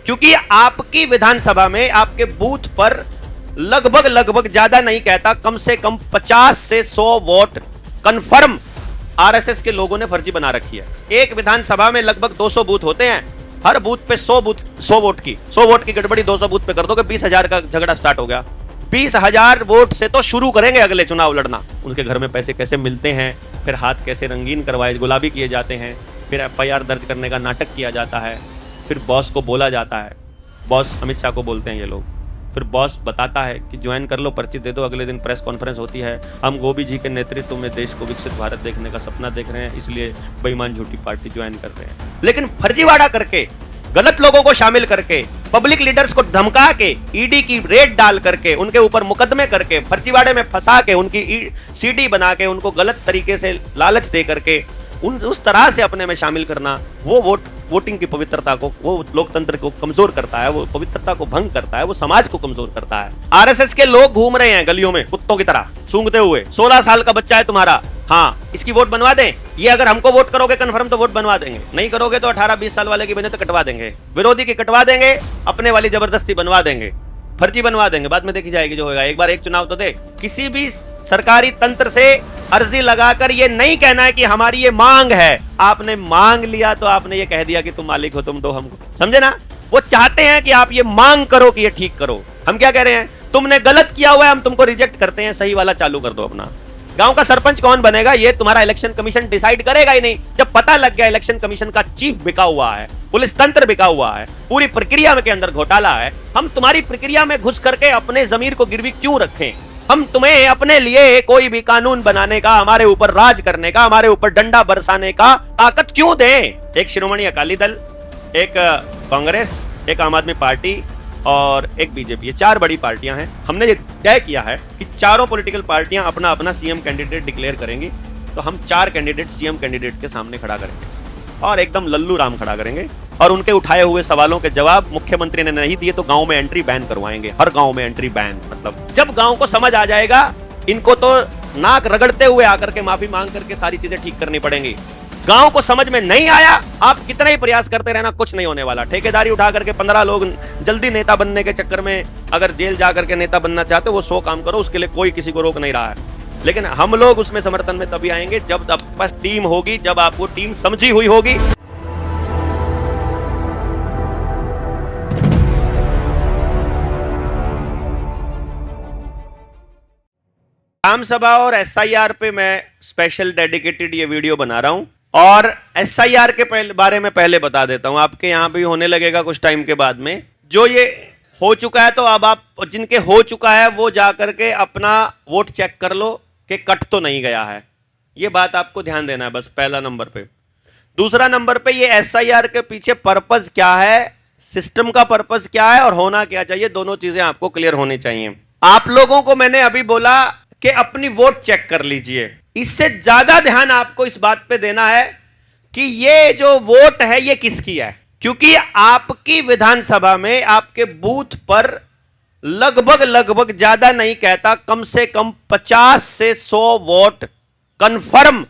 क्योंकि आपकी विधानसभा में आपके बूथ पर लगभग ज्यादा नहीं कहता, कम से कम 50 से 100 वोट कंफर्म आरएसएस के लोगों ने फर्जी बना रखी है। एक विधानसभा में लगभग 200 बूथ होते हैं, हर बूथ पे 100 वोट की गड़बड़ी 200 बूथ पे कर दोगे, 20,000 का झगड़ा स्टार्ट हो गया। 20,000 वोट से तो शुरू करेंगे अगले चुनाव लड़ना। उनके घर में पैसे कैसे मिलते हैं, फिर हाथ कैसे रंगीन करवाए गुलाबी किए जाते हैं, फिर एफआईआर दर्ज करने का नाटक किया जाता है, फिर बॉस को बोला जाता है, बॉस अमित शाह को बोलते हैं ये लोग, फिर बॉस बताता है कि ज्वाइन कर लो, पर्ची दे दो, अगले दिन प्रेस कॉन्फ्रेंस होती है, हम गोभी जी के नेतृत्व में देश को विकसित भारत देखने का सपना देख रहे हैं, इसलिए बेईमान झूठी पार्टी ज्वाइन कर रहे हैं। लेकिन फर्जीवाड़ा करके, गलत लोगों को शामिल करके, पब्लिक लीडर्स को धमका के, ईडी की रेड डाल करके, उनके ऊपर मुकदमे करके, फर्जीवाड़े में फंसा के, उनकी सीडी बना के, उनको गलत तरीके से लालच दे करके उस तरह से अपने में शामिल करना, वो वोटिंग की पवित्रता को, वो लोकतंत्र को कमजोर करता है, वो पवित्रता को भंग करता है, वो समाज को कमजोर करता है। आरएसएस के लोग घूम रहे हैं गलियों में कुत्तों की तरह सूंघते हुए। 16 साल का बच्चा है तुम्हारा, हाँ इसकी वोट बनवा दें, ये अगर हमको वोट करोगे कन्फर्म तो वोट बनवा देंगे, नहीं करोगे तो 18-20 साल वाले की बने तो कटवा देंगे, विरोधी की कटवा देंगे, अपने वाली जबरदस्ती बनवा देंगे, फर्जी बनवा देंगे, बाद में देखी जाएगी जो होगा। एक बार एक चुनाव तो दे। किसी भी सरकारी तंत्र से अर्जी लगाकर ये नहीं कहना है कि हमारी ये मांग है। आपने मांग लिया तो आपने ये कह दिया कि तुम मालिक हो, तुम दो हमको, समझे ना। वो चाहते हैं कि आप ये मांग करो कि ये ठीक करो। हम क्या कह रहे हैं, तुमने गलत किया हुआ है, हम तुमको रिजेक्ट करते हैं, सही वाला चालू कर दो अपना। गांव का सरपंच कौन बनेगा ये तुम्हारा इलेक्शन कमीशन डिसाइड करेगा ही नहीं। जब पता लग गया इलेक्शन कमीशन का चीफ बिका हुआ है, पुलिस तंत्र बिका हुआ है, पूरी प्रक्रिया के अंदर घोटाला है, हम तुम्हारी प्रक्रिया में घुस करके अपने जमीर को गिरवी क्यों रखें? हम तुम्हें अपने लिए कोई भी कानून बनाने का, हमारे ऊपर राज करने का, हमारे ऊपर डंडा बरसाने का ताकत क्यों दें? एक शिरोमणि अकाली दल, एक कांग्रेस, एक आम आदमी पार्टी और एक बीजेपी, ये 4 बड़ी पार्टियां हैं। हमने ये तय किया है कि चारों पॉलिटिकल पार्टियां अपना अपना सीएम कैंडिडेट डिक्लेयर करेंगी, तो हम 4 कैंडिडेट सीएम कैंडिडेट के सामने खड़ा करेंगे और एकदम लल्लू राम खड़ा करेंगे और उनके उठाए हुए सवालों के जवाब मुख्यमंत्री ने नहीं दिए तो गांव में एंट्री बैन करवाएंगे, हर गांव में एंट्री बैन। मतलब जब गांव को समझ आ जाएगा, इनको तो नाक रगड़ते हुए आकर के माफी मांग करके सारी चीजें ठीक करनी पड़ेंगी। गांव को समझ में नहीं आया, आप कितना ही प्रयास करते रहना, कुछ नहीं होने वाला। ठेकेदारी उठा करके 15 लोग जल्दी नेता बनने के चक्कर में अगर जेल जा करके नेता बनना चाहते हो, वो 100 काम करो, उसके लिए कोई किसी को रोक नहीं रहा है। लेकिन हम लोग उसमें समर्थन में तभी आएंगे जब आपके पास टीम होगी, जब आपको टीम समझी हुई होगी। ग्राम सभा और एसआईआर पे मैं स्पेशल डेडिकेटेड ये वीडियो बना रहा हूं और एसआईआर के बारे में पहले बता देता हूं। आपके यहां भी होने लगेगा कुछ टाइम के बाद में। जो ये हो चुका है तो अब आप, जिनके हो चुका है वो जा करके अपना वोट चेक कर लो कि कट तो नहीं गया है। ये बात आपको ध्यान देना है बस, पहला नंबर पे। दूसरा नंबर पे, ये एसआईआर के पीछे पर्पस क्या है, सिस्टम का पर्पस क्या है और होना क्या चाहिए, दोनों चीजें आपको क्लियर होनी चाहिए। आप लोगों को मैंने अभी बोला कि अपनी वोट चेक कर लीजिए। इससे ज्यादा ध्यान आपको इस बात पे देना है कि ये जो वोट है ये किसकी है, क्योंकि आपकी विधानसभा में आपके बूथ पर लगभग ज्यादा नहीं कहता, कम से कम 50 से 100 वोट कंफर्म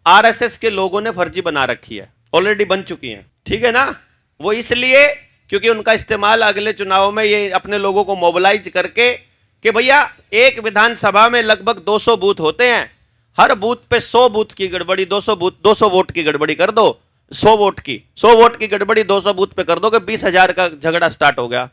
आरएसएस के लोगों ने फर्जी बना रखी है, ऑलरेडी बन चुकी है। ठीक है ना। वो इसलिए क्योंकि उनका इस्तेमाल अगले चुनाव में ये अपने लोगों को मोबिलाइज करके कि भैया एक विधानसभा में लगभग 200 बूथ होते हैं, हर बूथ पे 100 बूथ की गड़बड़ी, 200 वोट की गड़बड़ी कर दो, 100 वोट की गड़बड़ी 200 बूथ पे कर दो कि 20,000 का झगड़ा स्टार्ट हो गया।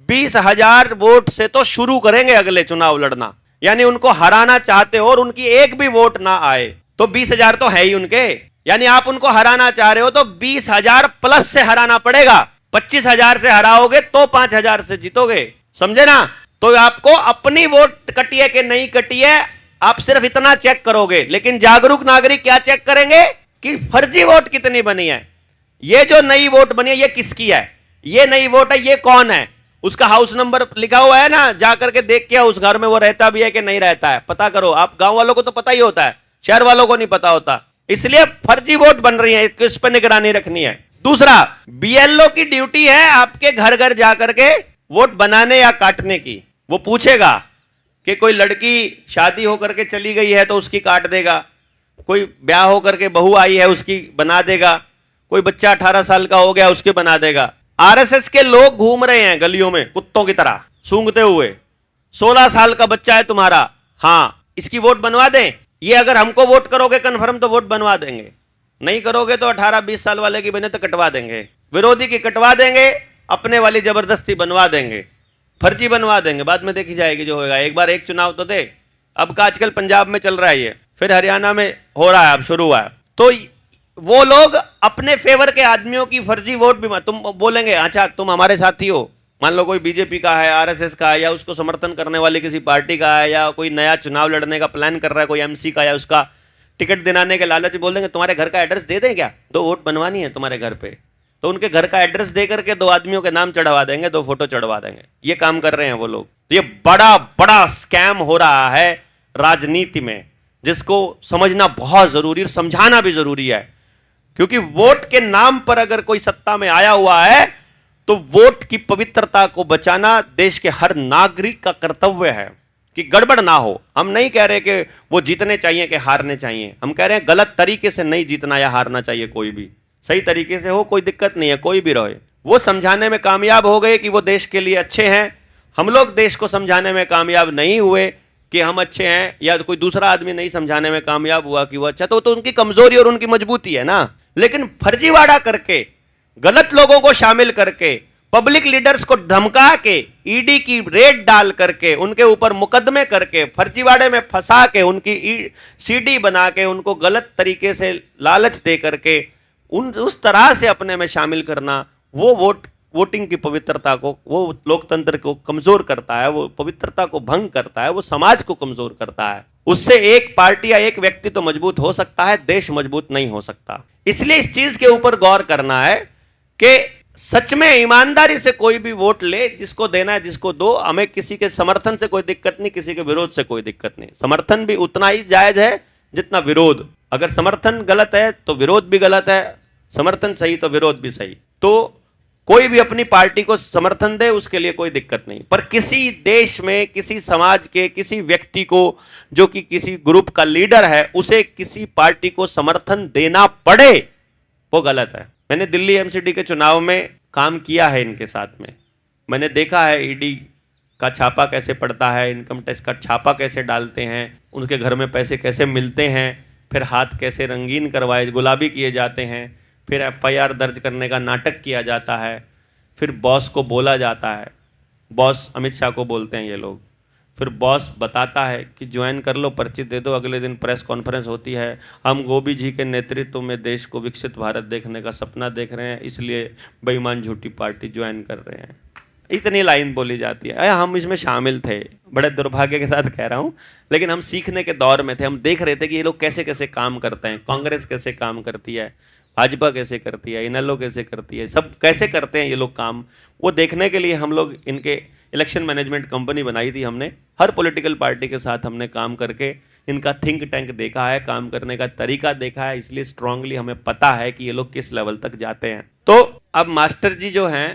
20,000 वोट से तो शुरू करेंगे अगले चुनाव लड़ना। यानी उनको हराना चाहते हो और उनकी एक भी वोट ना आए तो 20,000 तो है ही उनके। यानी आप उनको हराना चाह रहे हो तो 20,000 प्लस से हराना पड़ेगा। 25,000 से हराओगे तो 5,000 से जीतोगे, समझे ना। तो आपको अपनी वोट कटी है कि नहीं कटी है, आप सिर्फ इतना चेक करोगे। लेकिन जागरूक नागरिक क्या चेक करेंगे कि फर्जी वोट कितनी बनी है, ये जो नई वोट बनी है ये किसकी है, ये नई वोट है, ये कौन है, उसका हाउस नंबर लिखा हुआ है ना, जाकर के देख के उस घर में वो रहता भी है कि नहीं रहता है, पता करो। आप गांव वालों को तो पता ही होता है, शहर वालों को नहीं पता होता। इसलिए फर्जी वोट बन रही है, इस पर निगरानी रखनी है। दूसरा, बीएलओ की ड्यूटी है आपके घर घर जाकर के वोट बनाने या काटने की। वो पूछेगा कि कोई लड़की शादी होकर के चली गई है तो उसकी काट देगा, कोई ब्याह होकर के बहू आई है उसकी बना देगा, कोई बच्चा 18 साल का हो गया उसके बना देगा। आरएसएस के लोग घूम रहे हैं गलियों में कुत्तों की तरह सूंघते हुए। 16 साल का बच्चा है तुम्हारा, हाँ इसकी वोट बनवा दें। ये अगर हमको वोट करोगे कन्फर्म तो वोट बनवा देंगे, नहीं करोगे तो 18-20 साल वाले की बने तो कटवा देंगे, विरोधी की कटवा देंगे, अपने वाली जबरदस्ती बनवा देंगे, फर्जी बनवा देंगे, बाद में देखी जाएगी जो होगा। एक बार एक चुनाव तो दे। अब का आजकल पंजाब में चल रहा है ये, फिर हरियाणा में हो रहा है, अब शुरू हुआ है। तो वो लोग अपने फेवर के आदमियों की फर्जी वोट भी, तुम बोलेंगे अच्छा तुम हमारे साथी हो, मान लो कोई बीजेपी का है, आरएसएस का है, या उसको समर्थन करने वाली किसी पार्टी का है, या कोई नया चुनाव लड़ने का प्लान कर रहा है कोई एमसी का, या उसका टिकट दिलाने के लालच बोल देंगे तुम्हारे घर का एड्रेस दे दें क्या, 2 वोट बनवानी है तुम्हारे घर पे, तो उनके घर का एड्रेस दे करके 2 आदमियों के नाम चढ़वा देंगे, 2 फोटो चढ़वा देंगे। ये काम कर रहे हैं वो लोग। तो ये बड़ा बड़ा स्कैम हो रहा है राजनीति में, जिसको समझना बहुत जरूरी और समझाना भी जरूरी है। क्योंकि वोट के नाम पर अगर कोई सत्ता में आया हुआ है तो वोट की पवित्रता को बचाना देश के हर नागरिक का कर्तव्य है कि गड़बड़ ना हो। हम नहीं कह रहे कि वो जीतने चाहिए कि हारने चाहिए, हम कह रहे हैं गलत तरीके से नहीं जीतना या हारना चाहिए, कोई भी सही तरीके से हो, कोई दिक्कत नहीं है, कोई भी रहे। वो समझाने में कामयाब हो गए कि वो देश के लिए अच्छे हैं। हम लोग देश को समझाने में कामयाब नहीं हुए कि हम अच्छे हैं, या कोई दूसरा आदमी नहीं समझाने में कामयाब हुआ कि वो अच्छा, तो उनकी कमजोरी और उनकी मजबूती है ना। लेकिन फर्जीवाड़ा करके, गलत लोगों को शामिल करके, पब्लिक लीडर्स को धमका के, ईडी की रेड डाल करके, उनके ऊपर मुकदमे करके, फर्जीवाड़े में फंसा के, उनकी सीडी बना के, उनको गलत तरीके से लालच दे करके उस तरह से अपने में शामिल करना, वो वोटिंग की पवित्रता को, वो लोकतंत्र को कमजोर करता है, वो पवित्रता को भंग करता है, वो समाज को कमजोर करता है। उससे एक पार्टी या एक व्यक्ति तो मजबूत हो सकता है, देश मजबूत नहीं हो सकता। इसलिए इस चीज के ऊपर गौर करना है कि सच में ईमानदारी से कोई भी वोट ले, जिसको देना है जिसको दो। हमें किसी के समर्थन से कोई दिक्कत नहीं, किसी के विरोध से कोई दिक्कत नहीं। समर्थन भी उतना ही जायज है जितना विरोध। अगर समर्थन गलत है तो विरोध भी गलत है, समर्थन सही तो विरोध भी सही। तो कोई भी अपनी पार्टी को समर्थन दे, उसके लिए कोई दिक्कत नहीं। पर किसी देश में, किसी समाज के किसी व्यक्ति को जो कि किसी ग्रुप का लीडर है, उसे किसी पार्टी को समर्थन देना पड़े, वो गलत है। मैंने दिल्ली एमसीडी के चुनाव में काम किया है इनके साथ में। मैंने देखा है ईडी का छापा कैसे पड़ता है, इनकम टैक्स का छापा कैसे डालते हैं, उनके घर में पैसे कैसे मिलते हैं, फिर हाथ कैसे रंगीन करवाए, गुलाबी किए जाते हैं, फिर एफआईआर दर्ज करने का नाटक किया जाता है, फिर बॉस को बोला जाता है, बॉस अमित शाह को बोलते हैं ये लोग, फिर बॉस बताता है कि ज्वाइन कर लो, पर्ची दे दो। अगले दिन प्रेस कॉन्फ्रेंस होती है, हम गोभी जी के नेतृत्व में देश को विकसित भारत देखने का सपना देख रहे हैं, इसलिए बेईमान झूठी पार्टी ज्वाइन कर रहे हैं। इतनी लाइन बोली जाती है। हम इसमें शामिल थे, बड़े दुर्भाग्य के साथ कह रहा हूँ, लेकिन हम सीखने के दौर में थे। हम देख रहे थे कि ये लोग कैसे कैसे काम करते हैं, कांग्रेस कैसे काम करती है, भाजपा कैसे करती है, इनेलो कैसे करती है, सब कैसे करते हैं ये लोग काम। वो देखने के लिए हम लोग इनके इलेक्शन मैनेजमेंट कंपनी बनाई थी हमने। हर पॉलिटिकल पार्टी के साथ हमने काम करके इनका थिंक टैंक देखा है, काम करने का तरीका देखा है, इसलिए स्ट्रांगली हमें पता है कि ये लोग किस लेवल तक जाते हैं। तो अब मास्टर जी जो हैं,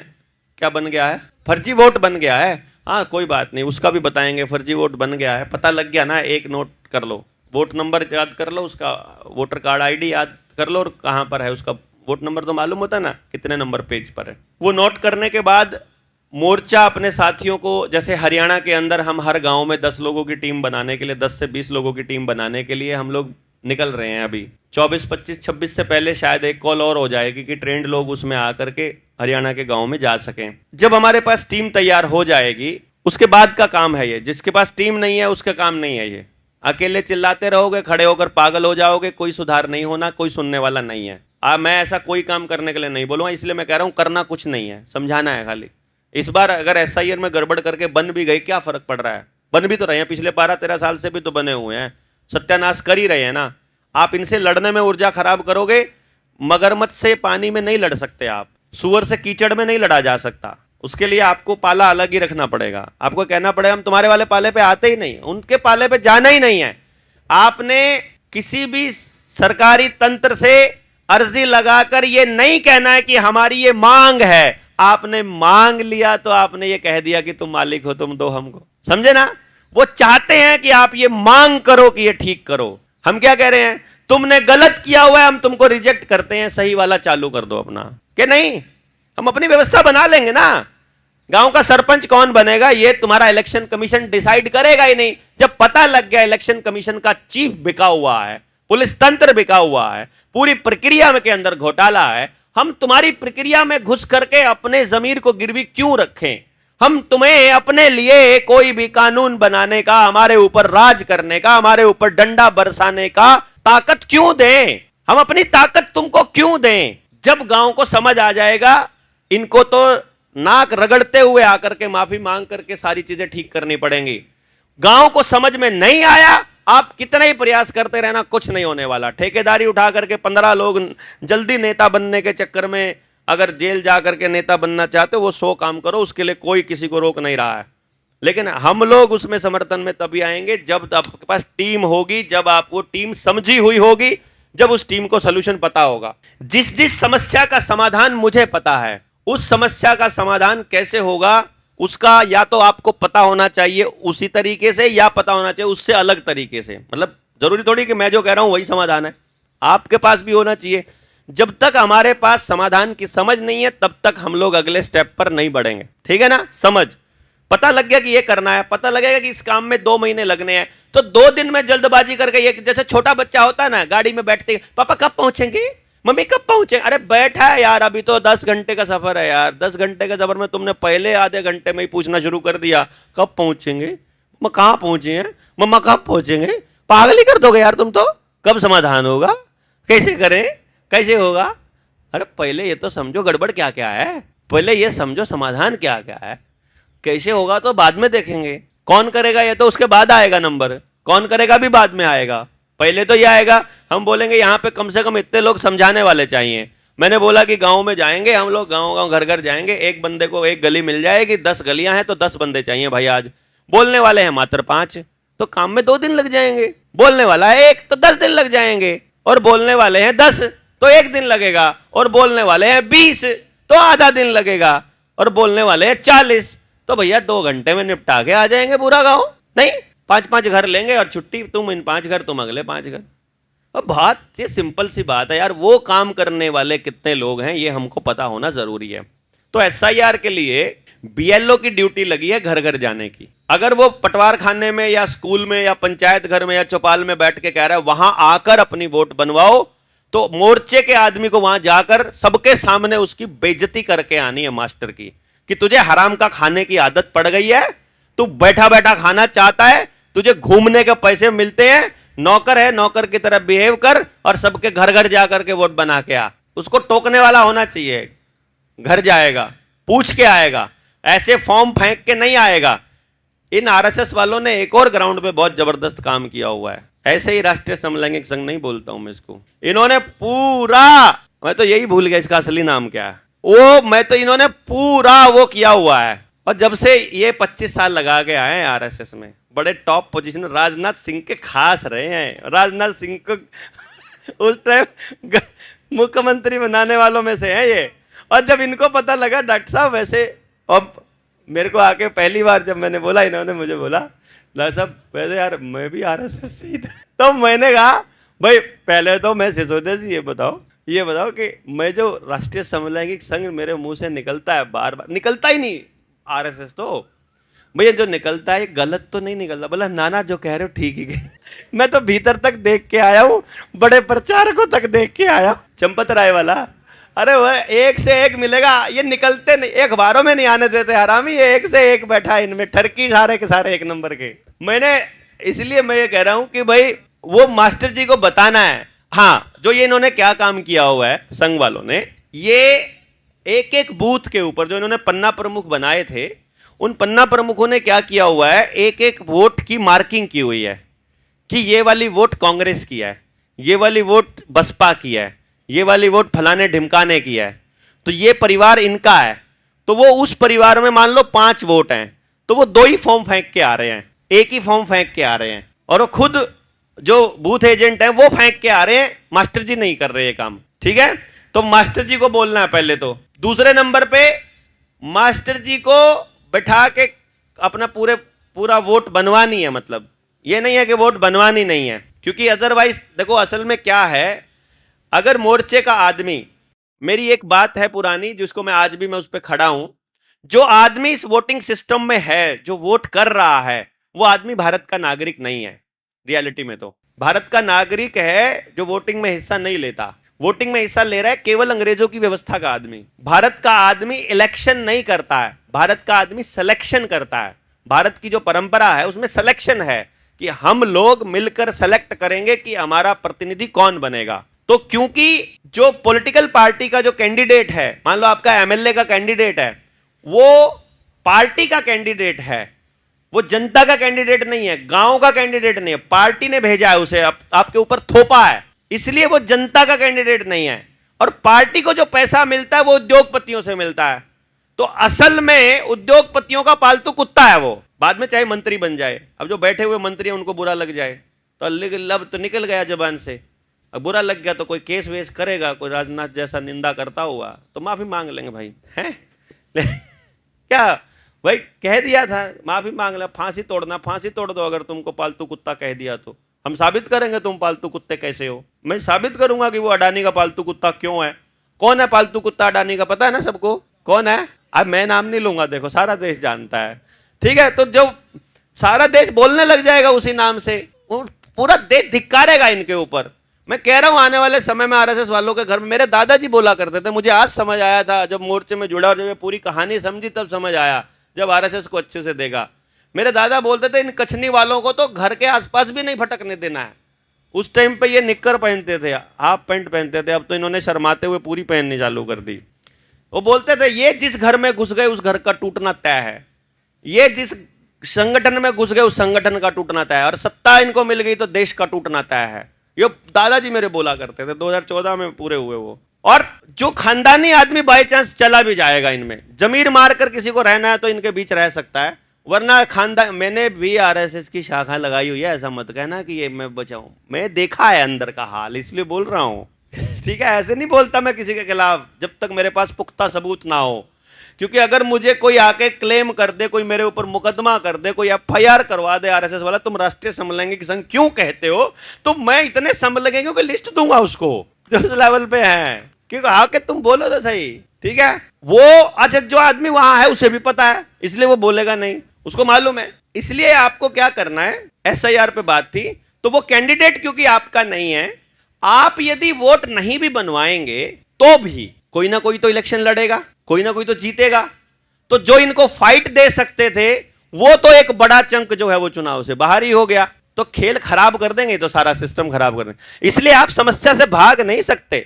क्या बन गया है, फर्जी वोट बन गया है। हाँ कोई बात नहीं, उसका भी बताएंगे। फर्जी वोट बन गया है, पता लग गया ना, एक नोट कर लो, वोट नंबर याद कर लो, उसका वोटर कार्ड आईडी याद कर लो, और कहाँ पर है उसका वोट नंबर तो मालूम होता है ना, कितने नंबर पेज पर है। वो नोट करने के बाद मोर्चा अपने साथियों को, जैसे हरियाणा के अंदर हम हर गांव में 10 लोगों की टीम बनाने के लिए, 10 से 20 लोगों की टीम बनाने के लिए हम लोग निकल रहे हैं। अभी 24, 25, 26 से पहले शायद एक कॉल और हो जाएगी कि ट्रेंड लोग उसमें आकर के हरियाणा के गाँव में जा सकें। जब हमारे पास टीम तैयार हो जाएगी, उसके बाद का काम है ये। जिसके पास टीम नहीं है उसका काम नहीं है ये। अकेले चिल्लाते रहोगे, खड़े होकर पागल हो जाओगे, कोई सुधार नहीं होना, कोई सुनने वाला नहीं है। मैं ऐसा कोई काम करने के लिए नहीं बोलूँगा, इसलिए मैं कह रहा हूँ करना कुछ नहीं है, समझाना है खाली। इस बार अगर एसआईआर में गड़बड़ करके बन भी गई, क्या फर्क पड़ रहा है, बन भी तो रहे हैं, पिछले 12-13 साल से भी तो बने हुए हैं, सत्यानाश कर ही रहे हैं ना। आप इनसे लड़ने में ऊर्जा खराब करोगे। मगरमच्छ से पानी में नहीं लड़ सकते आप, सुअर से कीचड़ में नहीं लड़ा जा सकता। उसके लिए आपको पाला अलग ही रखना पड़ेगा। आपको कहना पड़ेगा हम तुम्हारे वाले पाले पे आते ही नहीं, उनके पाले पे जाना ही नहीं है। आपने किसी भी सरकारी तंत्र से अर्जी लगाकर ये नहीं कहना है कि हमारी ये मांग है। आपने मांग लिया तो आपने ये कह दिया कि तुम मालिक हो, तुम दो हमको, समझे ना। वो चाहते हैं कि आप ये मांग करो कि ये ठीक करो। हम क्या कह रहे हैं, तुमने गलत किया हुआ है, हम तुमको रिजेक्ट करते हैं, सही वाला चालू कर दो अपना, कि नहीं। हम अपनी व्यवस्था बना लेंगे ना। गांव का सरपंच कौन बनेगा ये तुम्हारा इलेक्शन कमीशन डिसाइड करेगा ही नहीं। जब पता लग गया इलेक्शन कमीशन का चीफ बिका हुआ है, पुलिस तंत्र बिका हुआ है, पूरी प्रक्रिया में के अंदर घोटाला है, हम तुम्हारी प्रक्रिया में घुस करके अपने जमीर को गिरवी क्यों रखें? हम तुम्हें अपने लिए कोई भी कानून बनाने का, हमारे ऊपर राज करने का, हमारे ऊपर डंडा बरसाने का ताकत क्यों दें? हम अपनी ताकत तुमको क्यों दें? जब गांव को समझ आ जाएगा, इनको तो नाक रगड़ते हुए आकर के माफी मांग करके सारी चीजें ठीक करनी पड़ेंगी। गांव को समझ में नहीं आया, आप कितना ही प्रयास करते रहना, कुछ नहीं होने वाला। ठेकेदारी उठा करके 15 लोग जल्दी नेता बनने के चक्कर में अगर जेल जा करके नेता बनना चाहते हो, वो 100 काम करो, उसके लिए कोई किसी को रोक नहीं रहा है। लेकिन हम लोग उसमें समर्थन में तभी आएंगे जब आपके पास टीम होगी, जब आपको टीम समझी हुई होगी, जब उस टीम को सोल्यूशन पता होगा। जिस जिस समस्या का समाधान मुझे पता है, उस समस्या का समाधान कैसे होगा उसका या तो आपको पता होना चाहिए उसी तरीके से, या पता होना चाहिए उससे अलग तरीके से। मतलब जरूरी थोड़ी कि मैं जो कह रहा हूं वही समाधान है, आपके पास भी होना चाहिए। जब तक हमारे पास समाधान की समझ नहीं है, तब तक हम लोग अगले स्टेप पर नहीं बढ़ेंगे। ठीक है ना? समझ पता लग गया कि ये करना है, पता लगेगा कि इस काम में 2 महीने लगने हैं, तो 2 दिन में जल्दबाजी करके, ये जैसे छोटा बच्चा होता है ना, गाड़ी में बैठते, पापा कब पहुंचेंगे, मम्मी कब पहुंचे? अरे बैठा है यार, अभी तो 10 घंटे का सफर है यार। 10 घंटे का सफर में तुमने पहले आधे घंटे में ही पूछना शुरू कर दिया कब पहुंचेंगे, मम्मा कहाँ पहुंचे हैं, मम्मा कब पहुंचेंगे। पागल ही कर दोगे यार तुम तो। कब समाधान होगा, कैसे करें, कैसे होगा? अरे पहले ये तो समझो गड़बड़ क्या क्या है, पहले ये समझो समाधान क्या क्या है। कैसे होगा तो बाद में देखेंगे। कौन करेगा ये तो उसके बाद आएगा नंबर, कौन करेगा भी बाद में आएगा। पहले तो ये आएगा, हम बोलेंगे यहाँ पे कम से कम इतने लोग समझाने वाले चाहिए। मैंने बोला कि गांव में जाएंगे हम लोग, गांव गांव घर घर जाएंगे, एक बंदे को एक गली मिल जाएगी, 10 गलियां हैं तो 10 बंदे चाहिए भाई। आज बोलने वाले हैं मात्र 5, तो काम में 2 दिन लग जाएंगे। बोलने वाला है 1 तो 10 दिन लग जाएंगे, और बोलने वाले हैं 10 तो 1 दिन लगेगा, और बोलने वाले हैं 20 तो आधा दिन लगेगा, और बोलने वाले हैं 40 तो भैया 2 घंटे में निपटा के आ जाएंगे पूरा गाँव। नहीं 5-5 घर लेंगे और छुट्टी, तुम इन 5 घर, तुम अगले 5 घर। अब बात ये सिंपल सी बात है यार, वो काम करने वाले कितने लोग हैं ये हमको पता होना जरूरी है। तो एसआईआर के लिए बीएलओ की ड्यूटी लगी है घर घर जाने की। अगर वो पटवार खाने में या स्कूल में या पंचायत घर में या चौपाल में बैठ के कह रहा है वहां आकर अपनी वोट बनवाओ, तो मोर्चे के आदमी को वहां जाकर सबके सामने उसकी बेइज्जती करके आनी है मास्टर की, कि तुझे हराम का खाने की आदत पड़ गई है, तू बैठा बैठा खाना चाहता है, तुझे घूमने के पैसे मिलते हैं, नौकर है, नौकर की तरह बिहेव कर और सबके घर घर जाकर के वोट बना के आ। उसको टोकने वाला होना चाहिए। घर जाएगा, पूछ के आएगा, ऐसे फॉर्म फेंक के नहीं आएगा। इन आरएसएस वालों ने एक और ग्राउंड पे बहुत जबरदस्त काम किया हुआ है। ऐसे ही राष्ट्रीय समलैंगिक संघ नहीं बोलता हूं मैं इसको, इन्होंने पूरा, मैं तो यही भूल गया इसका असली नाम क्या है वो, मैं तो इन्होंने पूरा वो किया हुआ है। और जब से ये 25 साल लगा के आए हैं आरएसएस में, बड़े टॉप पोजीशन, राजनाथ सिंह के खास रहे हैं। राजनाथ सिंह को उस टाइम मुख्यमंत्री बनाने वालों में से है ये। और जब इनको पता लगा डॉक्टर साहब वैसे, अब मेरे को आके पहली बार जब मैंने बोला, इन्होंने मुझे बोला डॉक्टर साहब वैसे यार मैं भी आरएसएस से ही था। तो मैंने कहा भाई पहले तो मैं सिसोदिया जी ये बताओ कि मैं जो राष्ट्रीय समलैंगिक संघ मेरे मुंह से निकलता है, बार बार निकलता ही नहीं आरएसएस, तो भैया जो निकलता है गलत तो नहीं निकलता। बोला नाना जो कह रहे हो ठीक ही मैं तो भीतर तक देख के आया हूँ, बड़े प्रचारकों तक देख के आया, चंपत राय वाला। अरे वह एक से एक मिलेगा, ये निकलते नहीं, एक बारों में नहीं आने देते हरामी, ये एक से एक बैठा है इनमें, ठरकी सारे के सारे 1 नंबर के। मैंने इसलिए मैं ये कह रहा हूँ कि भाई वो मास्टर जी को बताना है। हाँ, जो ये इन्होंने क्या काम किया हुआ है संघ वालों ने, ये एक एक बूथ के ऊपर जो इन्होंने पन्ना प्रमुख बनाए थे, उन पन्ना प्रमुखों ने क्या किया हुआ है, एक एक वोट की मार्किंग की हुई है कि ये वाली वोट कांग्रेस की है, ये वाली वोट बसपा की है, ये वाली वोट फलाने ढिमकाने की है, तो ये परिवार इनका है। तो वो उस परिवार में मान लो 5 वोट हैं, तो वो 2 ही फॉर्म फेंक के आ रहे हैं, 1 ही फॉर्म फेंक के आ रहे हैं, और वो खुद जो बूथ एजेंट है वो फेंक के आ रहे हैं, मास्टर जी नहीं कर रहे ये काम। ठीक है, तो मास्टर जी को बोलना है पहले तो। दूसरे नंबर पे मास्टर जी को बैठा के अपना पूरा वोट बनवानी है। मतलब ये नहीं है कि वोट बनवानी नहीं है, क्योंकि अदरवाइज देखो असल में क्या है, अगर मोर्चे का आदमी मेरी एक बात है पुरानी जिसको मैं आज भी मैं उस पर खड़ा हूं। जो आदमी इस वोटिंग सिस्टम में है, जो वोट कर रहा है, वो आदमी भारत का नागरिक नहीं है। रियलिटी में तो भारत का नागरिक है जो वोटिंग में हिस्सा नहीं लेता। वोटिंग में हिस्सा ले रहा है केवल अंग्रेजों की व्यवस्था का आदमी। भारत का आदमी इलेक्शन नहीं करता है, भारत का आदमी सिलेक्शन करता है। भारत की जो परंपरा है उसमें सिलेक्शन है कि हम लोग मिलकर सेलेक्ट करेंगे कि हमारा प्रतिनिधि कौन बनेगा। तो क्योंकि जो पॉलिटिकल पार्टी का जो कैंडिडेट है, मान लो आपका एमएलए का कैंडिडेट है, वो पार्टी का कैंडिडेट है, वो जनता का कैंडिडेट नहीं है, गांव का कैंडिडेट नहीं है, पार्टी ने भेजा है उसे, आपके ऊपर थोपा है, इसलिए वो जनता का कैंडिडेट नहीं है। और पार्टी को जो पैसा मिलता है वो उद्योगपतियों से मिलता है। तो असल में उद्योगपतियों का पालतू कुत्ता है वो। बाद में चाहे मंत्री बन जाए, अब जो बैठे हुए मंत्री हैं उनको बुरा लग जाए तो लब तो निकल गया जबान से। अब बुरा लग गया तो कोई केस वेस करेगा, कोई राजनाथ जैसा निंदा करता हुआ तो माफी मांग लेंगे भाई, हैं क्या भाई, कह दिया था माफी मांग ले। फांसी तोड़ना, फांसी तोड़ दो अगर तुमको पालतू कुत्ता कह दिया तो। हम साबित करेंगे तुम पालतू कुत्ते कैसे हो। मैं साबित करूंगा कि वो अडानी का पालतू कुत्ता क्यों है। कौन है पालतू कुत्ता अडानी का, पता है ना सबको कौन है। अब मैं नाम नहीं लूंगा, देखो सारा देश जानता है, ठीक है। तो जब सारा देश बोलने लग जाएगा उसी नाम से, पूरा देश धिक्कारेगा इनके ऊपर। मैं कह रहा हूं आने वाले समय में आरएसएस वालों के घर में, मेरे दादाजी बोला करते थे, मुझे आज समझ आया था जब मोर्चे में जुड़ा और जब पूरी कहानी समझी तब समझ आया, जब आरएसएस को अच्छे से देखा। मेरे दादा बोलते थे इन कछनी वालों को तो घर के आसपास भी नहीं भटकने देना है। उस टाइम पे ये निक्कर पहनते थे, हाफ पैंट पहनते थे, अब तो इन्होंने शर्माते हुए पूरी पहननी चालू कर दी। वो बोलते थे ये जिस घर में घुस गए उस घर का टूटना तय है, ये जिस संगठन में घुस गए उस संगठन का टूटना तय है, और सत्ता इनको मिल गई तो देश का टूटना तय है। ये दादाजी मेरे बोला करते थे, 2014 में पूरे हुए वो। और जो खानदानी आदमी बाई चांस चला भी जाएगा, इनमें जमीर मारकर किसी को रहना है तो इनके बीच रह सकता है, वरना खानदान। मैंने भी आरएसएस की शाखा लगाई हुई है, ऐसा मत कहना कि ये मैं बचाऊं, मैं देखा है अंदर का हाल इसलिए बोल रहा हूं, ठीक है। ऐसे नहीं बोलता मैं किसी के खिलाफ जब तक मेरे पास पुख्ता सबूत ना हो। क्योंकि अगर मुझे कोई आके क्लेम कर दे, कोई मेरे ऊपर मुकदमा कर दे, कोई एफआईआर करवा दे आरएसएस वाला, तुम राष्ट्रीय समलैंगिक संघ क्यों कहते हो, तो मैं इतने समलैंगिकों की लिस्ट दूंगा उसको जो उस लेवल पे है। क्योंकि आके तुम बोलो तो सही, ठीक है। वो अच्छा जो आदमी वहां है उसे भी पता है, इसलिए वो बोलेगा नहीं, उसको मालूम है। इसलिए आपको क्या करना है, एसआईआर पे बात थी, तो वो कैंडिडेट क्योंकि आपका नहीं है, आप यदि वोट नहीं भी बनवाएंगे तो भी कोई ना कोई तो इलेक्शन लड़ेगा, कोई ना कोई तो जीतेगा। तो जो इनको फाइट दे सकते थे वो तो एक बड़ा चंक जो है वो चुनाव से बाहर ही हो गया। तो खेल खराब कर देंगे तो सारा सिस्टम खराब कर देंगे। इसलिए आप समस्या से भाग नहीं सकते,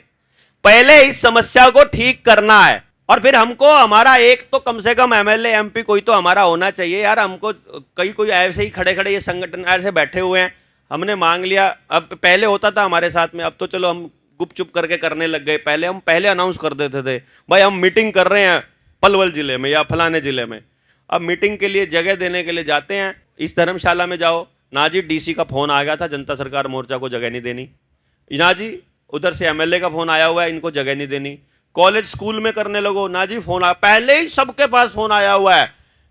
पहले इस समस्या को ठीक करना है। और फिर हमको हमारा एक तो कम से कम एमएलए एमपी कोई तो हमारा होना चाहिए यार। हमको कोई ऐसे ही खड़े खड़े ये संगठन ऐसे बैठे हुए हैं, हमने मांग लिया। अब पहले होता था हमारे साथ में, अब तो चलो हम गुप चुप करके करने लग गए। पहले हम अनाउंस कर देते थे भाई हम मीटिंग कर रहे हैं पलवल जिले में या फलाने जिले में। अब मीटिंग के लिए जगह देने के लिए जाते हैं, इस धर्मशाला में जाओ ना जी, डीसी का फोन आ गया था जनता सरकार मोर्चा को जगह नहीं देनी, ना जी उधर से एमएलए का फोन आया हुआ है इनको जगह नहीं देनी। कॉलेज स्कूल में करने लगो, ना जी फोन आ, पहले ही सबके पास फोन आया हुआ है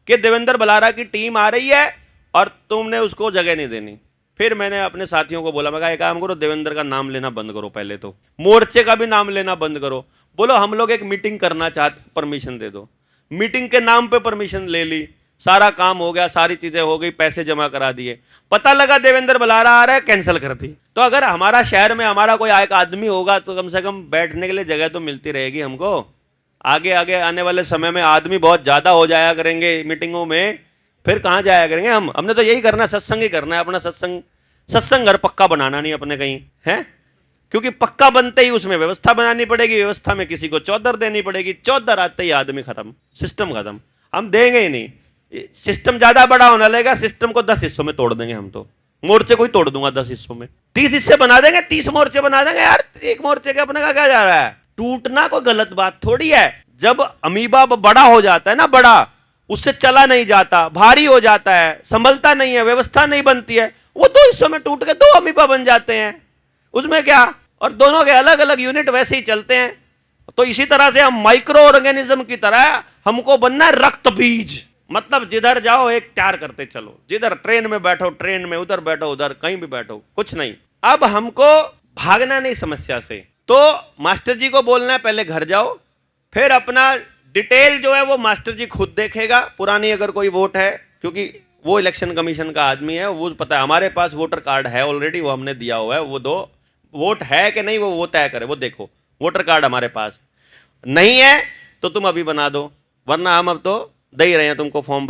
कि देवेंद्र बलारा की टीम आ रही है और तुमने उसको जगह नहीं देनी। फिर मैंने अपने साथियों को बोला, मैं कहा एक काम करो, देवेंद्र का नाम लेना बंद करो, पहले तो मोर्चे का भी नाम लेना बंद करो। बोलो हम लोग एक मीटिंग करना चाहते, परमिशन दे दो। मीटिंग के नाम पे परमिशन ले ली, सारा काम हो गया, सारी चीजें हो गई, पैसे जमा करा दिए। पता लगा देवेंद्र बलारा आ रहा है, कैंसिल कर दी। तो अगर हमारा शहर में हमारा कोई एक आदमी होगा तो कम से कम बैठने के लिए जगह तो मिलती रहेगी हमको। आगे आगे आने वाले समय में आदमी बहुत ज्यादा हो जाया करेंगे मीटिंगों में, फिर कहाँ जाया करेंगे हम। हमने तो यही करना है, सत्संग ही करना है अपना। सत्संग घर पक्का बनाना नहीं अपने कहीं है, क्योंकि पक्का बनते ही उसमें व्यवस्था बनानी पड़ेगी, व्यवस्था में किसी को चौधर देनी पड़ेगी, चौधर आते ही आदमी खत्म, सिस्टम खत्म। हम देंगे ही नहीं, सिस्टम ज्यादा बड़ा होने लगेगा, सिस्टम को 10 हिस्सों में तोड़ देंगे हम। तो मोर्चे को ही तोड़ दूंगा 10 हिस्सों में, 30 हिस्से बना देंगे, 30 मोर्चे बना देंगे यार। एक मोर्चे के अपने का क्या जा रहा है, टूटना कोई गलत बात थोड़ी है। जब अमीबा बड़ा हो जाता है ना, बड़ा उससे चला नहीं जाता, भारी हो जाता है, संभलता नहीं है, व्यवस्था नहीं बनती है, वो 2 हिस्सों में टूट के 2 अमीबा बन जाते हैं, उसमें क्या। और दोनों के अलग अलग यूनिट वैसे ही चलते हैं। तो इसी तरह से हम माइक्रो ऑर्गेनिज्म की तरह हमको बनना है रक्त बीज। मतलब जिधर जाओ एक तैयार करते चलो, जिधर ट्रेन में बैठो ट्रेन में, उधर बैठो उधर, कहीं भी बैठो, कुछ नहीं। अब हमको भागना नहीं समस्या से, तो मास्टर जी को बोलना है पहले घर जाओ, फिर अपना डिटेल जो है वो मास्टर जी खुद देखेगा, पुरानी अगर कोई वोट है, क्योंकि वो इलेक्शन कमीशन का आदमी है, वो पता है हमारे पास वोटर कार्ड है ऑलरेडी, वो हमने दिया हुआ है, वो दो वोट है कि नहीं वो तय करे, वो देखो वोटर कार्ड हमारे पास नहीं है तो तुम अभी बना दो, वरना हम अब तो दे ही रहे हैं तुमको फॉर्म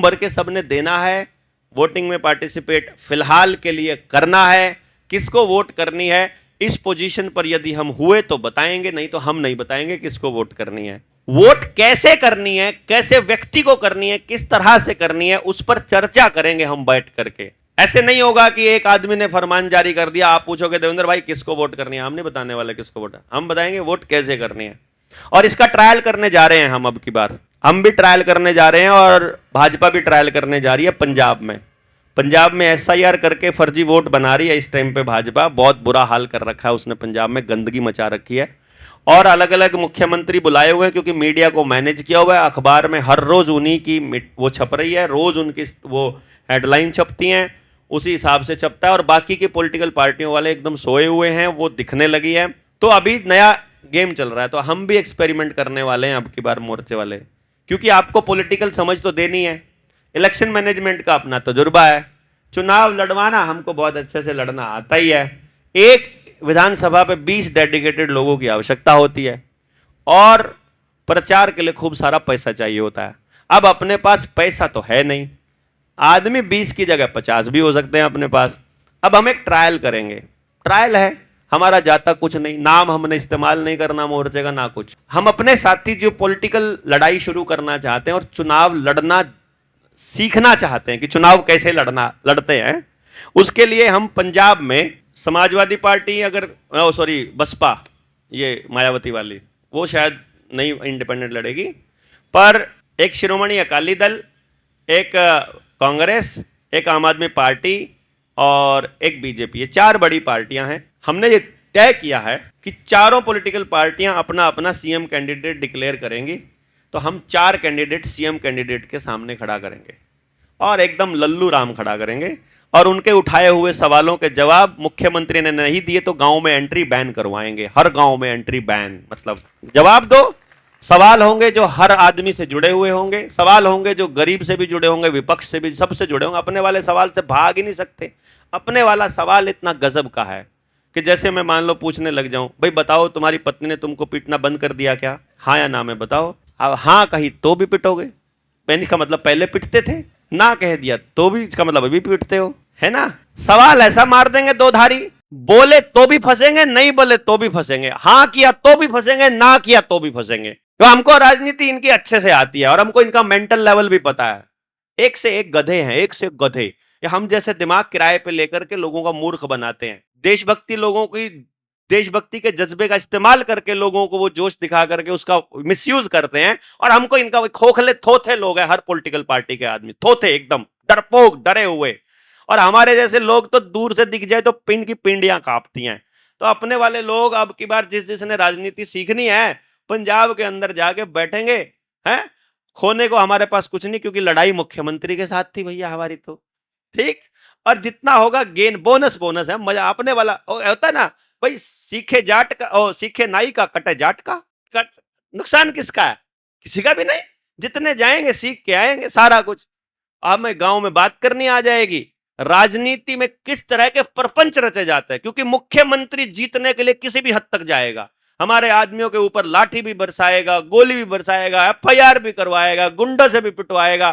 भर के सबने देना है, वोटिंग में पार्टिसिपेट फिलहाल के लिए करना है। किसको वोट करनी है इस पोजीशन पर यदि हम हुए तो बताएंगे, नहीं तो हम नहीं बताएंगे किसको वोट करनी है। वोट कैसे करनी है, कैसे व्यक्ति को करनी है, किस तरह से करनी है, उस पर चर्चा करेंगे हम बैठ करके। ऐसे नहीं होगा कि एक आदमी ने फरमान जारी कर दिया, आप पूछोगे देवेंद्र भाई किसको वोट करनी है, हम नहीं बताने वाले किसको वोट, हम बताएंगे वोट कैसे करनी है। और इसका ट्रायल करने जा रहे हैं हम, अब की बार हम भी ट्रायल करने जा रहे हैं और भाजपा भी ट्रायल करने जा रही है पंजाब में एसआईआर करके फर्जी वोट बना रही है इस टाइम पे भाजपा, बहुत बुरा हाल कर रखा है उसने, पंजाब में गंदगी मचा रखी है। और अलग अलग मुख्यमंत्री बुलाए हुए हैं क्योंकि मीडिया को मैनेज किया हुआ है, अखबार में हर रोज उन्हीं की वो छप रही है, रोज उनकी वो हेडलाइन छपती हैं, उसी हिसाब से छपता है। और बाकी की पॉलिटिकल पार्टियों वाले एकदम सोए हुए हैं, वो दिखने लगी है। तो अभी नया गेम चल रहा है, तो हम भी एक्सपेरिमेंट करने वाले हैं अब की बार मोर्चे वाले, क्योंकि आपको पॉलिटिकल समझ तो देनी है, इलेक्शन मैनेजमेंट का अपना तजुर्बा है, चुनाव लड़वाना हमको बहुत अच्छे से लड़ना आता ही है। एक विधानसभा पे 20 डेडिकेटेड लोगों की आवश्यकता होती है और प्रचार के लिए खूब सारा पैसा चाहिए होता है। अब अपने पास पैसा तो है नहीं, आदमी 20 की जगह 50 भी हो सकते हैं अपने पास। अब हम एक ट्रायल करेंगे, ट्रायल है, हमारा जाता कुछ नहीं, नाम हमने इस्तेमाल नहीं करना मोर्चे का ना कुछ। हम अपने साथी जो पॉलिटिकल लड़ाई शुरू करना चाहते हैं और चुनाव लड़ना सीखना चाहते हैं कि चुनाव कैसे लड़ते हैं, उसके लिए हम पंजाब में समाजवादी पार्टी अगर सॉरी बसपा, ये मायावती वाली, वो शायद नहीं इंडिपेंडेंट लड़ेगी, पर एक शिरोमणि अकाली दल, एक कांग्रेस, एक आम आदमी पार्टी और एक बीजेपी, ये 4 बड़ी पार्टियां हैं। हमने ये तय किया है कि चारों पॉलिटिकल पार्टियां अपना अपना सीएम कैंडिडेट डिक्लेयर करेंगी, तो हम 4 कैंडिडेट सीएम कैंडिडेट के सामने खड़ा करेंगे और एकदम लल्लू राम खड़ा करेंगे और उनके उठाए हुए सवालों के जवाब मुख्यमंत्री ने नहीं दिए तो गांव में एंट्री बैन करवाएंगे, हर गांव में एंट्री बैन, मतलब जवाब दो। सवाल होंगे जो हर आदमी से जुड़े हुए होंगे, सवाल होंगे जो गरीब से भी जुड़े होंगे, विपक्ष से भी, सबसे जुड़े होंगे। अपने वाले सवाल से भाग ही नहीं सकते। अपने वाला सवाल इतना गजब का है कि जैसे मैं मान लो पूछने लग जाऊं, भाई बताओ तुम्हारी पत्नी ने तुमको पीटना बंद कर दिया क्या, हाँ या ना में बताओ। अब हाँ कही तो भी पिटोगे, मैंने का मतलब पहले पिटते थे, ना कह दिया तो भी इसका मतलब अभी पीटते हो, है ना। सवाल ऐसा मार देंगे दो धारी, बोले तो भी फंसेंगे, नहीं बोले तो भी फंसेंगे, हाँ किया तो भी फंसेंगे, ना किया तो भी फंसेंगे। तो हमको राजनीति इनकी अच्छे से आती है और हमको इनका मेंटल लेवल भी पता है। एक से एक गधे हैं, एक से एक गधे। ये हम जैसे दिमाग किराए पे लेकर के लोगों का मूर्ख बनाते हैं। देशभक्ति लोगों की, देशभक्ति के जज्बे का इस्तेमाल करके लोगों को वो जोश दिखा करके उसका मिसयूज करते हैं। और हमको इनका खोखले थोथे लोग हैं, हर पॉलिटिकल पार्टी के आदमी थोथे, एकदम डरपोक, डरे हुए। और हमारे जैसे लोग तो दूर से दिख जाए तो पिंड की पिंडियां कांपती हैं। तो अपने वाले लोग अब की बार जिसने राजनीति सीखनी है, पंजाब के अंदर जाके बैठेंगे, हैं, खोने को हमारे पास कुछ नहीं, क्योंकि लड़ाई मुख्यमंत्री के साथ थी भैया हमारी, तो ठीक। और जितना होगा गेन, बोनस है, मजा अपने वाला होता है ना भाई। सीखे जाट का और सीखे नाई का, कटे जाट का, नुकसान किसका है, किसी का भी नहीं। जितने जाएंगे सीख के आएंगे सारा कुछ। हमें गांव में बात करनी आ जाएगी, राजनीति में किस तरह के प्रपंच रचे जाते हैं, क्योंकि मुख्यमंत्री जीतने के लिए किसी भी हद तक जाएगा। हमारे आदमियों के ऊपर लाठी भी बरसाएगा, गोली भी बरसाएगा, एफआईआर भी करवाएगा, गुंडों से भी पिटवाएगा,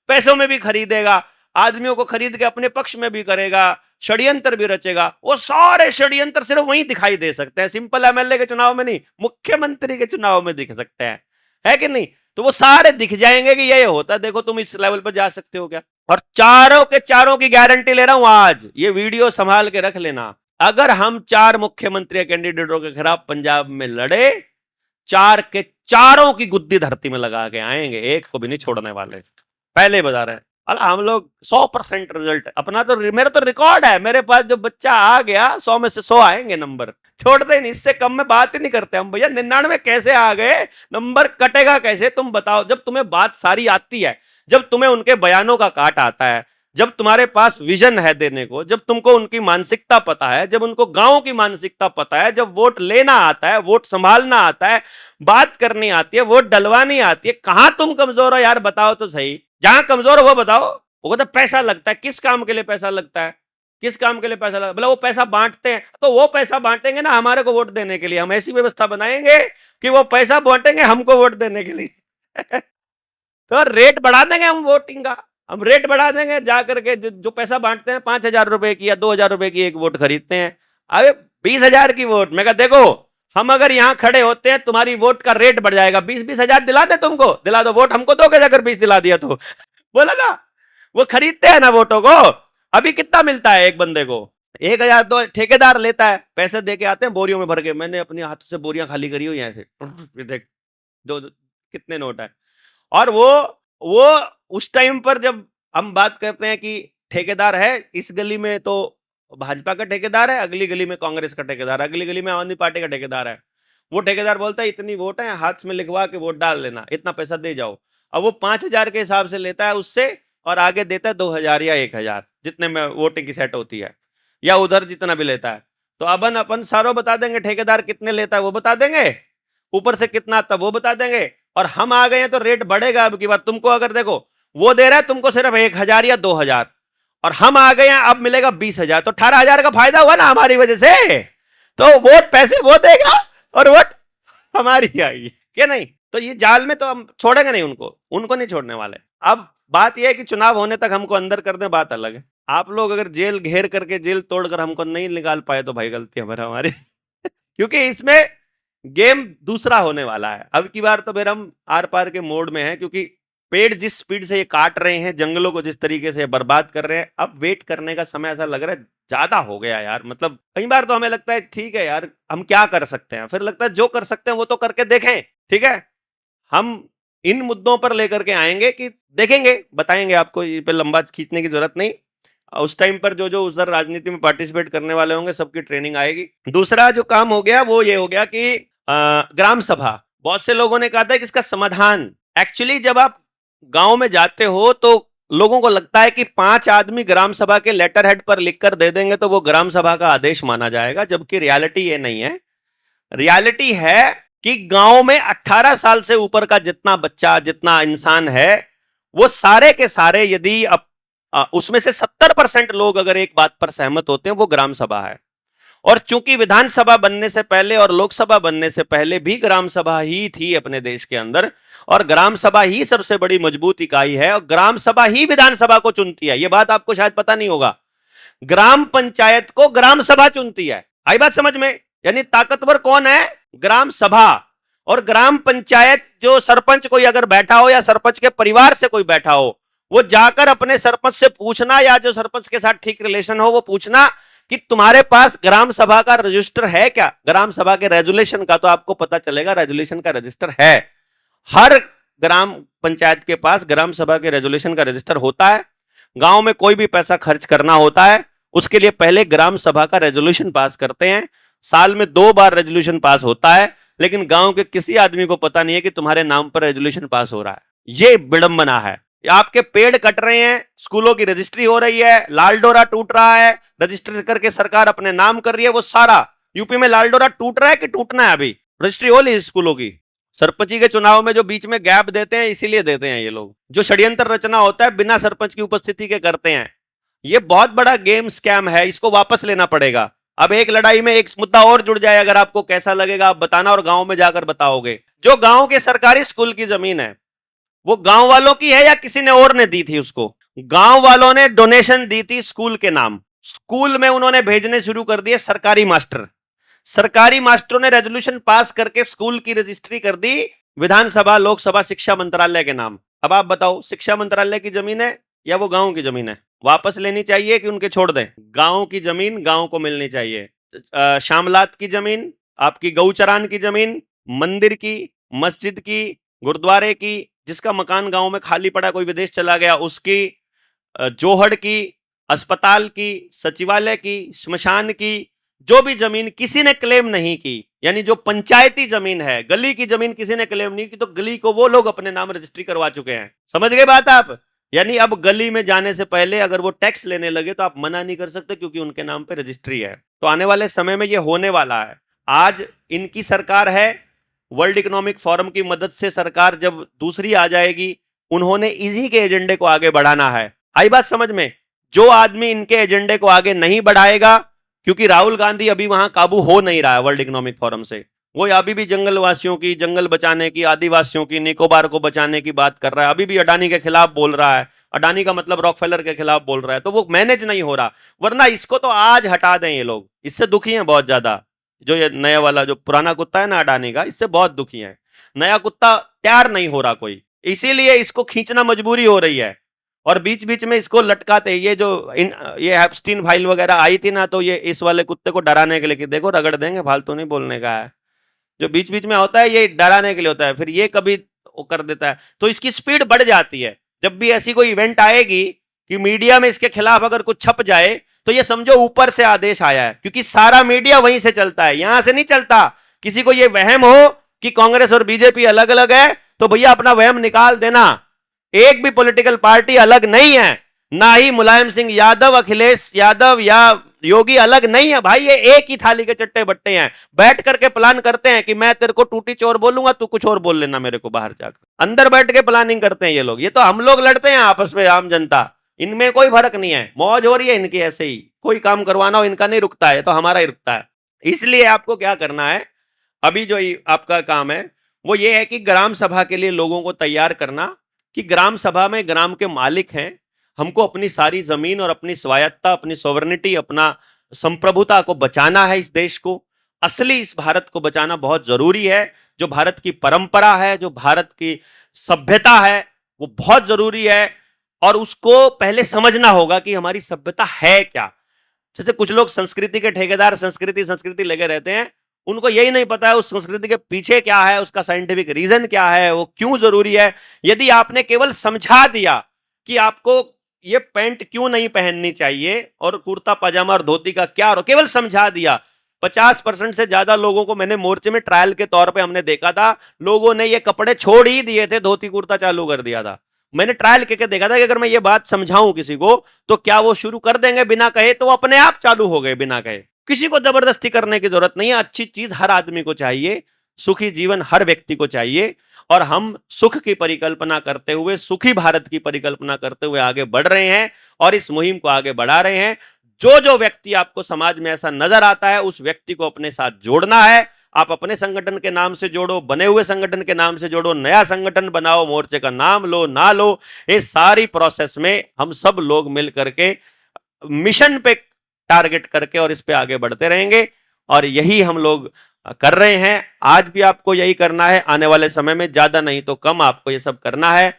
पैसों में भी खरीदेगा, आदमियों को खरीद के अपने पक्ष में भी करेगा, षड्यंत्र भी रचेगा। वो सारे षड्यंत्र सिर्फ वहीं दिखाई दे सकते हैं, सिंपल एमएलए के चुनाव में नहीं, मुख्यमंत्री के चुनाव में दिख सकते हैं, है कि नहीं। तो वो सारे दिख जाएंगे कि ये होता है, देखो तुम इस लेवल पर जा सकते हो क्या। और चारों के चारों की गारंटी ले रहा हूं, आज ये वीडियो संभाल के रख लेना। अगर हम 4 मुख्यमंत्री कैंडिडेटों के खिलाफ पंजाब में लड़े, 4 के चारों की गुद्दी धरती में लगा के आएंगे, एक को भी नहीं छोड़ने वाले, पहले बता रहे हैं। अला हम लोग 100% रिजल्ट अपना, तो मेरा तो रिकॉर्ड है, मेरे पास जो बच्चा आ गया 100 में से 100 आएंगे नंबर, छोड़ते नहीं, इससे कम में बात ही नहीं करते हम भैया। 99 कैसे आ गए, नंबर कटेगा कैसे, तुम बताओ। जब तुम्हें बात सारी आती है, जब तुम्हें उनके बयानों का काट आता है, जब तुम्हारे पास विजन है देने को, जब तुमको उनकी मानसिकता पता है, जब उनको गांव की मानसिकता पता है, जब वोट लेना आता है, वोट संभालना आता है, बात करनी आती है, वोट डलवानी आती है, कहां तुम कमजोर हो यार बताओ तो सही। जहां कमजोर हो वो बताओ। वो कहते पैसा लगता है, किस काम के लिए पैसा लगता है, किस काम के लिए पैसा लगता है? बोला वो पैसा बांटते हैं, तो वो पैसा बांटेंगे ना हमारे को वोट देने के लिए, हम ऐसी व्यवस्था बनाएंगे कि वो पैसा बांटेंगे हमको वोट देने के लिए। तो रेट बढ़ा देंगे हम वोटिंग का, हम रेट बढ़ा देंगे, जाकर के जो पैसा बांटते हैं 5,000 रुपए की या 2,000 रुपए की एक वोट खरीदते हैं, अबे 20,000 की वोट। मैं कहा देखो हम अगर यहां खड़े होते हैं तुम्हारी वोट का रेट बढ़ जाएगा, 20,000 दिला दे, तुमको दिला दो वोट, हमको दोगे अगर 20 दिला दिया तो। बोला ना, वो खरीदते हैं ना वोटों को। अभी कितना मिलता है एक बंदे को? 1,000 तो ठेकेदार लेता है, पैसे दे के आते हैं बोरियों में भर के। मैंने अपने हाथों से बोरियां खाली करी हुई ऐसे, देख दो कितने नोट है। और वो उस टाइम पर जब हम बात करते हैं कि ठेकेदार है, इस गली में तो भाजपा का ठेकेदार है, अगली गली में कांग्रेस का ठेकेदार है, अगली गली में आम आदमी पार्टी का ठेकेदार है। वो ठेकेदार बोलता है इतनी वोट है, हाथ में लिखवा के वोट डाल लेना, इतना पैसा दे जाओ। अब वो 5,000 के हिसाब से लेता है उससे और आगे देता है 2,000 या 1,000 जितने में वोटिंग की सेट होती है, या उधर जितना भी लेता है। तो अपन सारों बता देंगे, ठेकेदार कितने लेता है वो बता देंगे, ऊपर से कितना आता वो बता देंगे। और हम आ गए हैं तो रेट बढ़ेगा अब की बार। तुमको अगर देखो वो दे रहा है तुमको सिर्फ 1,000 या 2,000, और हम आ गए हैं अब मिलेगा 20,000, तो 18,000 का फायदा हुआ ना हमारी वजह से। तो वोट पैसे वो देगा और वोट हमारी आएगी, क्या नहीं? तो ये जाल में तो हम छोड़ेंगे नहीं उनको नहीं छोड़ने वाले। अब बात यह है कि चुनाव होने तक हमको अंदर कर दें, बात अलग है। आप लोग अगर जेल घेर करके, जेल तोड़कर हमको नहीं निकाल पाए तो भाई गलती हमारी क्योंकि इसमें गेम दूसरा होने वाला है। अब की बार तो फिर हम आर पार के मोड में हैं, क्योंकि पेड़ जिस स्पीड से ये काट रहे हैं, जंगलों को जिस तरीके से बर्बाद कर रहे हैं, अब वेट करने का समय ऐसा लग रहा है ज्यादा हो गया यार। मतलब कई बार तो हमें लगता है ठीक है यार हम क्या कर सकते हैं, फिर लगता है जो कर सकते हैं वो तो करके देखें। ठीक है, हम इन मुद्दों पर लेकर के आएंगे कि देखेंगे, बताएंगे आपको, ये पे लंबा खींचने की जरूरत नहीं। उस टाइम पर जो उधर राजनीति में पार्टिसिपेट करने वाले होंगे सबकी ट्रेनिंग आएगी। दूसरा जो काम हो गया वो ये हो गया कि ग्राम सभा। बहुत से लोगों ने कहा था कि इसका समाधान, एक्चुअली जब आप गांव में जाते हो तो लोगों को लगता है कि 5 आदमी ग्राम सभा के लेटर हेड पर लिखकर दे देंगे तो वो ग्राम सभा का आदेश माना जाएगा, जबकि रियलिटी ये नहीं है। रियलिटी है कि गांव में 18 साल से ऊपर का जितना बच्चा, जितना इंसान है, वो सारे के सारे यदि उसमें से 70% लोग अगर एक बात पर सहमत होते हैं वो ग्राम सभा है। और चूंकि विधानसभा बनने से पहले और लोकसभा बनने से पहले भी ग्राम सभा ही थी अपने देश के अंदर, और ग्राम सभा ही सबसे बड़ी मजबूत इकाई है, और ग्राम सभा ही विधानसभा को चुनती है। यह बात आपको शायद पता नहीं होगा, ग्राम पंचायत को ग्राम सभा चुनती है। आई बात समझ में? यानी ताकतवर कौन है? ग्राम सभा। और ग्राम पंचायत जो सरपंच कोई अगर बैठा हो या सरपंच के परिवार से कोई बैठा हो, वो जाकर अपने सरपंच से पूछना, या जो सरपंच के साथ ठीक रिलेशन हो वो पूछना कि तुम्हारे पास ग्राम सभा का रजिस्टर है क्या? ग्राम सभा के रेजुलेशन का, तो आपको पता चलेगा रेजुलेशन का रजिस्टर है। हर ग्राम पंचायत के पास ग्राम सभा के रेजुलेशन का रजिस्टर होता है। गांव में कोई भी पैसा खर्च करना होता है उसके लिए पहले ग्राम सभा का रेजुलेशन पास करते हैं। साल में 2 बार रेजुलेशन पास होता है, लेकिन गांव के किसी आदमी को पता नहीं है कि तुम्हारे नाम पर रेजुलेशन पास हो रहा है। ये विडंबना है। आपके पेड़ कट रहे हैं, स्कूलों की रजिस्ट्री हो रही है, लाल डोरा टूट रहा है, रजिस्टर करके सरकार अपने नाम कर रही है। वो सारा यूपी में लाल डोरा टूट रहा है कि टूटना है? अभी रजिस्ट्री हो ली स्कूलों की। सरपंची के चुनाव में जो बीच में गैप देते हैं इसीलिए देते हैं ये लोग, जो षड्यंत्र रचना होता है बिना सरपंच की उपस्थिति के करते हैं। ये बहुत बड़ा गेम स्कैम है, इसको वापस लेना पड़ेगा। अब एक लड़ाई में एक मुद्दा और जुड़ जाए, अगर आपको कैसा लगेगा आप बताना और गांव में जाकर बताओगे। जो गांव के सरकारी स्कूल की जमीन है वो गांव वालों की है या किसी ने और ने दी थी? उसको गांव वालों ने डोनेशन दी थी स्कूल के नाम। स्कूल में उन्होंने भेजने शुरू कर दिए सरकारी मास्टर। सरकारी मास्टरों ने रेजोल्यूशन पास करके स्कूल की रजिस्ट्री कर दी विधानसभा, लोकसभा, शिक्षा मंत्रालय के नाम। अब आप बताओ शिक्षा मंत्रालय की जमीन है या वो गांव की जमीन है? वापस लेनी चाहिए कि उनके छोड़ दें? गांव की जमीन गांव को मिलनी चाहिए। शामलात की जमीन, आपकी गौचरान की जमीन, मंदिर की, मस्जिद की, गुरुद्वारे की, जिसका मकान गांव में खाली पड़ा कोई विदेश चला गया उसकी, जोहड़ की, अस्पताल की, सचिवालय की, श्मशान की, जो भी जमीन किसी ने क्लेम नहीं की, यानी जो पंचायती जमीन है, गली की जमीन किसी ने क्लेम नहीं की, तो गली को वो लोग अपने नाम रजिस्ट्री करवा चुके हैं। समझ गए बात आप? यानी अब गली में जाने से पहले अगर वो टैक्स लेने लगे तो आप मना नहीं कर सकते, क्योंकि उनके नाम पे रजिस्ट्री है। तो आने वाले समय में ये होने वाला है। आज इनकी सरकार है, वर्ल्ड इकोनॉमिक फोरम की मदद से सरकार जब दूसरी आ जाएगी, उन्होंने इसी के एजेंडे को आगे बढ़ाना है। आई बात समझ में? जो आदमी इनके एजेंडे को आगे नहीं बढ़ाएगा, क्योंकि राहुल गांधी अभी वहां काबू हो नहीं रहा है वर्ल्ड इकोनॉमिक फोरम से, वो अभी भी जंगलवासियों की, जंगल बचाने की, आदिवासियों की, निकोबार को बचाने की बात कर रहा है, अभी भी अडानी के खिलाफ बोल रहा है, अडानी का मतलब रॉकफेलर के खिलाफ बोल रहा है, तो वो मैनेज नहीं हो रहा। वरना इसको तो आज हटा दें, ये लोग इससे दुखी हैं बहुत ज्यादा। जो ये नया वाला जो पुराना कुत्ता है ना अडानी का, इससे बहुत दुखी है। नया कुत्ता तैयार नहीं हो रहा कोई, इसीलिए इसको खींचना मजबूरी हो रही है। और बीच बीच में इसको लटकाते, ये जो ये एप्स्टीन फाइल वगैरह आई थी ना, तो ये इस वाले कुत्ते को डराने के लिए कि देखो रगड़ देंगे, फालतू नहीं बोलने का है। जो बीच बीच में होता है ये डराने के लिए होता है, फिर ये कभी वो कर देता है, तो इसकी स्पीड बढ़ जाती है। जब भी ऐसी कोई इवेंट आएगी कि मीडिया में इसके खिलाफ अगर कुछ छप जाए, तो ये समझो ऊपर से आदेश आया है, क्योंकि सारा मीडिया वहीं से चलता है, यहां से नहीं चलता। किसी को ये वहम हो कि कांग्रेस और बीजेपी अलग अलग है, तो भैया अपना वहम निकाल देना। एक भी पॉलिटिकल पार्टी अलग नहीं है, ना ही मुलायम सिंह यादव, अखिलेश यादव या योगी अलग नहीं है भाई, ये एक ही थाली के चट्टे बट्टे हैं। बैठ करके प्लान करते हैं कि मैं तेरे को टूटी चोर बोलूंगा, तू कुछ और बोल लेना मेरे को बाहर जाकर। अंदर बैठ के प्लानिंग करते हैं ये लोग। ये तो हम लोग लड़ते हैं आपस में, आम जनता, इनमें कोई फर्क नहीं है। मौज हो रही है इनकी ऐसे ही, कोई काम करवाना हो इनका नहीं रुकता है, तो हमारा ही रुकता है। इसलिए आपको क्या करना है, अभी जो आपका काम है वो ये है कि ग्राम सभा के लिए लोगों को तैयार करना, कि ग्राम सभा में ग्राम के मालिक हैं, हमको अपनी सारी जमीन और अपनी स्वायत्ता, अपनी सॉवरेनिटी, अपना संप्रभुता को बचाना है। इस देश को, असली इस भारत को बचाना बहुत जरूरी है। जो भारत की परंपरा है, जो भारत की सभ्यता है, वो बहुत जरूरी है। और उसको पहले समझना होगा कि हमारी सभ्यता है क्या। जैसे कुछ लोग संस्कृति के ठेकेदार संस्कृति संस्कृति लगे रहते हैं, उनको यही नहीं पता है उस संस्कृति के पीछे क्या है, उसका साइंटिफिक रीजन क्या है, वो क्यों जरूरी है। यदि आपने केवल समझा दिया कि आपको ये पैंट क्यों नहीं पहननी चाहिए और कुर्ता पजामा और धोती का क्या, केवल समझा दिया, 50% से ज्यादा लोगों को मैंने मोर्चे में ट्रायल के तौर पे हमने देखा था, लोगों ने ये कपड़े छोड़ ही दिए थे, धोती कुर्ता चालू कर दिया था। मैंने ट्रायल करके देखा था कि अगर मैं ये बात समझाऊं किसी को, तो क्या वो शुरू कर देंगे बिना कहे, तो वो अपने आप चालू हो गए बिना कहे। किसी को जबरदस्ती करने की जरूरत नहीं है। अच्छी चीज हर आदमी को चाहिए, सुखी जीवन हर व्यक्ति को चाहिए, और हम सुख की परिकल्पना करते हुए, सुखी भारत की परिकल्पना करते हुए आगे बढ़ रहे हैं और इस मुहिम को आगे बढ़ा रहे हैं। जो जो व्यक्ति आपको समाज में ऐसा नजर आता है, उस व्यक्ति को अपने साथ जोड़ना है। आप अपने संगठन के नाम से जोड़ो, बने हुए संगठन के नाम से जोड़ो, नया संगठन बनाओ, मोर्चे का नाम लो ना लो, इस सारी प्रोसेस में हम सब लोग मिल करके मिशन पे टारगेट करके और इस पे आगे बढ़ते रहेंगे। और यही हम लोग कर रहे हैं। आज भी आपको यही करना है, आने वाले समय में ज्यादा नहीं तो कम आपको ये सब करना है।